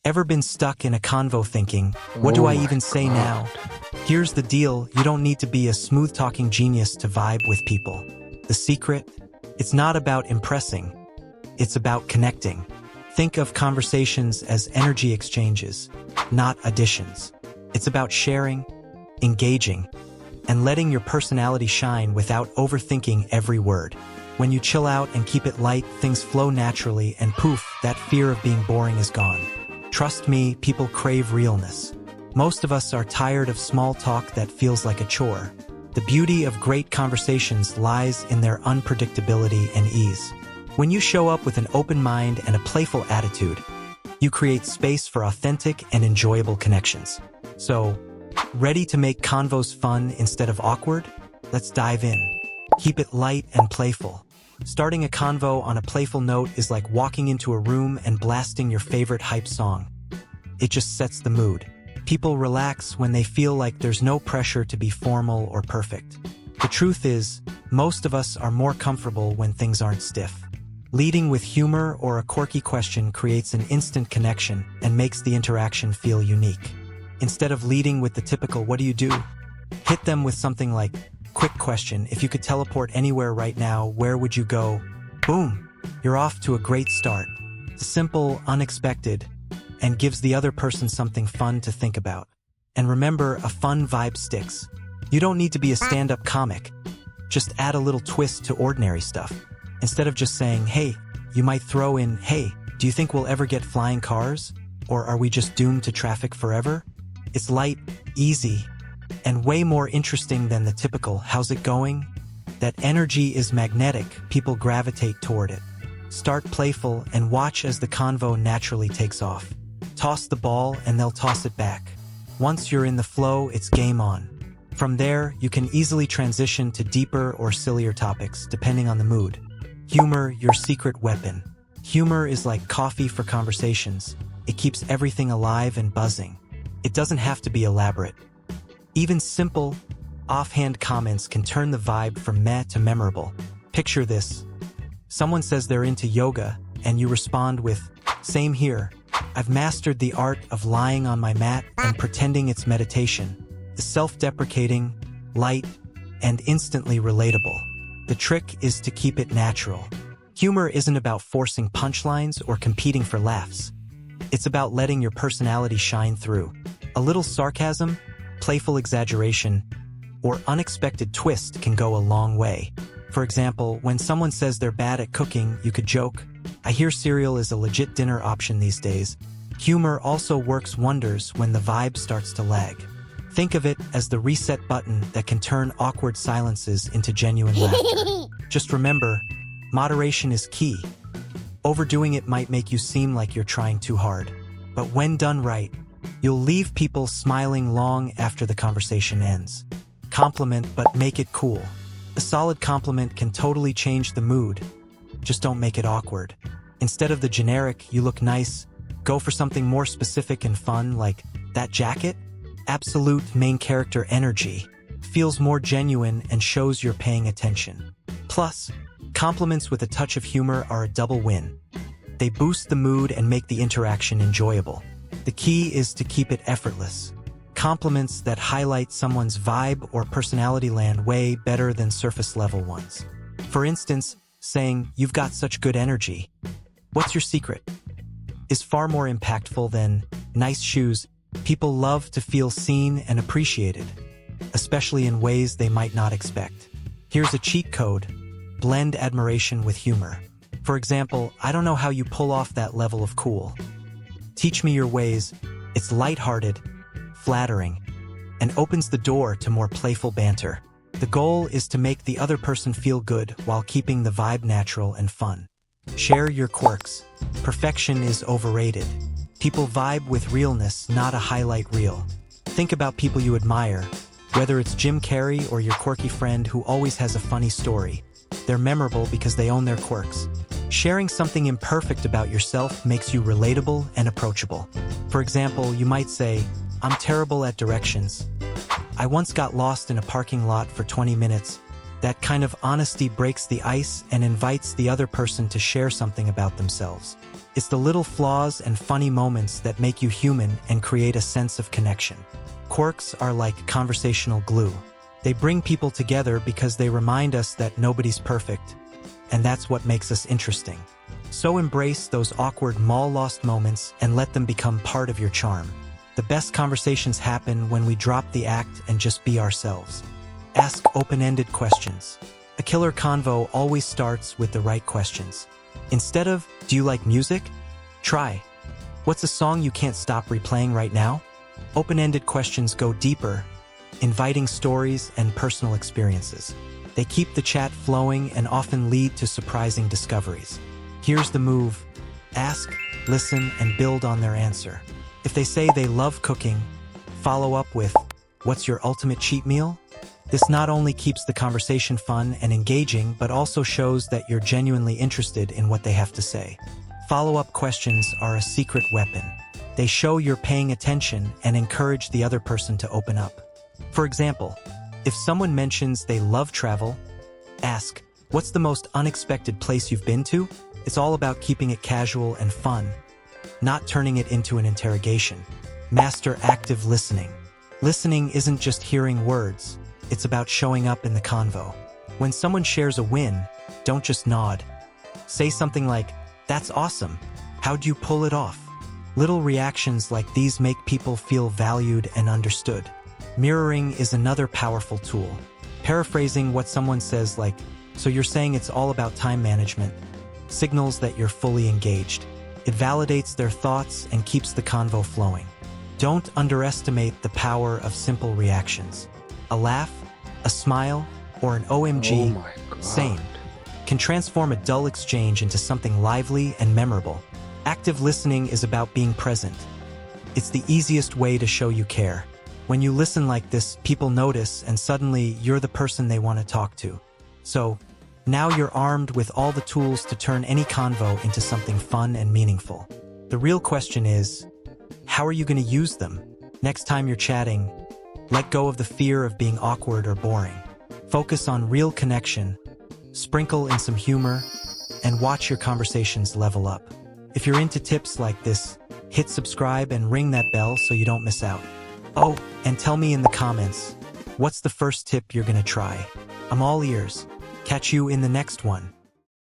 Ever been stuck in a convo thinking, what do I even say now? Here's the deal, you don't need to be a smooth-talking genius to vibe with people. The secret? It's not about impressing. It's about connecting. Think of conversations as energy exchanges, not additions. It's about sharing, engaging, and letting your personality shine without overthinking every word. When you chill out and keep it light, things flow naturally, and poof, that fear of being boring is gone. Trust me, people crave realness. Most of us are tired of small talk that feels like a chore. The beauty of great conversations lies in their unpredictability and ease. When you show up with an open mind and a playful attitude, you create space for authentic and enjoyable connections. So, ready to make convos fun instead of awkward? Let's dive in. Keep it light and playful. Starting a convo on a playful note is like walking into a room and blasting your favorite hype song. It just sets the mood. People relax when they feel like there's no pressure to be formal or perfect. The truth is, most of us are more comfortable when things aren't stiff. Leading with humor or a quirky question creates an instant connection and makes the interaction feel unique. Instead of leading with the typical "what do you do?" hit them with something like, "Quick question, if you could teleport anywhere right now, where would you go?" Boom! You're off to a great start. It's simple, unexpected, and gives the other person something fun to think about. And remember, a fun vibe sticks. You don't need to be a stand-up comic. Just add a little twist to ordinary stuff. Instead of just saying, "Hey," you might throw in, "Hey, do you think we'll ever get flying cars? Or are we just doomed to traffic forever?" It's light, easy, and way more interesting than the typical "how's it going?" That energy is magnetic, people gravitate toward it. Start playful and watch as the convo naturally takes off. Toss the ball and they'll toss it back. Once you're in the flow, it's game on. From there, you can easily transition to deeper or sillier topics, depending on the mood. Humor, your secret weapon. Humor is like coffee for conversations. It keeps everything alive and buzzing. It doesn't have to be elaborate. Even simple, offhand comments can turn the vibe from meh to memorable. Picture this. Someone says they're into yoga, and you respond with, "Same here. I've mastered the art of lying on my mat and pretending it's meditation." It's self-deprecating, light, and instantly relatable. The trick is to keep it natural. Humor isn't about forcing punchlines or competing for laughs. It's about letting your personality shine through. A little sarcasm, playful exaggeration, or unexpected twist can go a long way. For example, when someone says they're bad at cooking, you could joke, "I hear cereal is a legit dinner option these days." Humor also works wonders when the vibe starts to lag. Think of it as the reset button that can turn awkward silences into genuine laughter. Just remember, moderation is key. Overdoing it might make you seem like you're trying too hard. But when done right, you'll leave people smiling long after the conversation ends. Compliment, but make it cool. A solid compliment can totally change the mood. Just don't make it awkward. Instead of the generic, "You look nice," go for something more specific and fun, like, "That jacket?" Absolute main character energy. Feels more genuine and shows you're paying attention. Plus, compliments with a touch of humor are a double win. They boost the mood and make the interaction enjoyable. The key is to keep it effortless. Compliments that highlight someone's vibe or personality land way better than surface-level ones. For instance, saying, "You've got such good energy. What's your secret?" is far more impactful than "nice shoes." People love to feel seen and appreciated, especially in ways they might not expect. Here's a cheat code. Blend admiration with humor. For example, "I don't know how you pull off that level of cool. Teach me your ways." It's lighthearted, flattering, and opens the door to more playful banter. The goal is to make the other person feel good while keeping the vibe natural and fun. Share your quirks. Perfection is overrated. People vibe with realness, not a highlight reel. Think about people you admire, whether it's Jim Carrey or your quirky friend who always has a funny story. They're memorable because they own their quirks. Sharing something imperfect about yourself makes you relatable and approachable. For example, you might say, "I'm terrible at directions. I once got lost in a parking lot for 20 minutes. That kind of honesty breaks the ice and invites the other person to share something about themselves. It's the little flaws and funny moments that make you human and create a sense of connection. Quirks are like conversational glue. They bring people together because they remind us that nobody's perfect, and that's what makes us interesting. So embrace those awkward mall-lost moments and let them become part of your charm. The best conversations happen when we drop the act and just be ourselves. Ask open-ended questions. A killer convo always starts with the right questions. Instead of, "Do you like music?" Try, "What's a song you can't stop replaying right now?" Open-ended questions go deeper, inviting stories and personal experiences. They keep the chat flowing and often lead to surprising discoveries. Here's the move: ask, listen, and build on their answer. If they say they love cooking, follow up with, "What's your ultimate cheat meal?" This not only keeps the conversation fun and engaging, but also shows that you're genuinely interested in what they have to say. Follow-up questions are a secret weapon. They show you're paying attention and encourage the other person to open up. For example, if someone mentions they love travel, ask, "What's the most unexpected place you've been to?" It's all about keeping it casual and fun, not turning it into an interrogation. Master active listening. Listening isn't just hearing words, it's about showing up in the convo. When someone shares a win, don't just nod. Say something like, "That's awesome. How'd you pull it off?" Little reactions like these make people feel valued and understood. Mirroring is another powerful tool. Paraphrasing what someone says like, "So you're saying it's all about time management," signals that you're fully engaged. It validates their thoughts and keeps the convo flowing. Don't underestimate the power of simple reactions. A laugh, a smile, or an OMG, same, can transform a dull exchange into something lively and memorable. Active listening is about being present. It's the easiest way to show you care. When you listen like this, people notice and suddenly you're the person they want to talk to. So, now you're armed with all the tools to turn any convo into something fun and meaningful. The real question is, how are you going to use them? Next time you're chatting, let go of the fear of being awkward or boring. Focus on real connection, sprinkle in some humor, and watch your conversations level up. If you're into tips like this, hit subscribe and ring that bell so you don't miss out. Oh, and tell me in the comments, what's the first tip you're gonna try? I'm all ears. Catch you in the next one.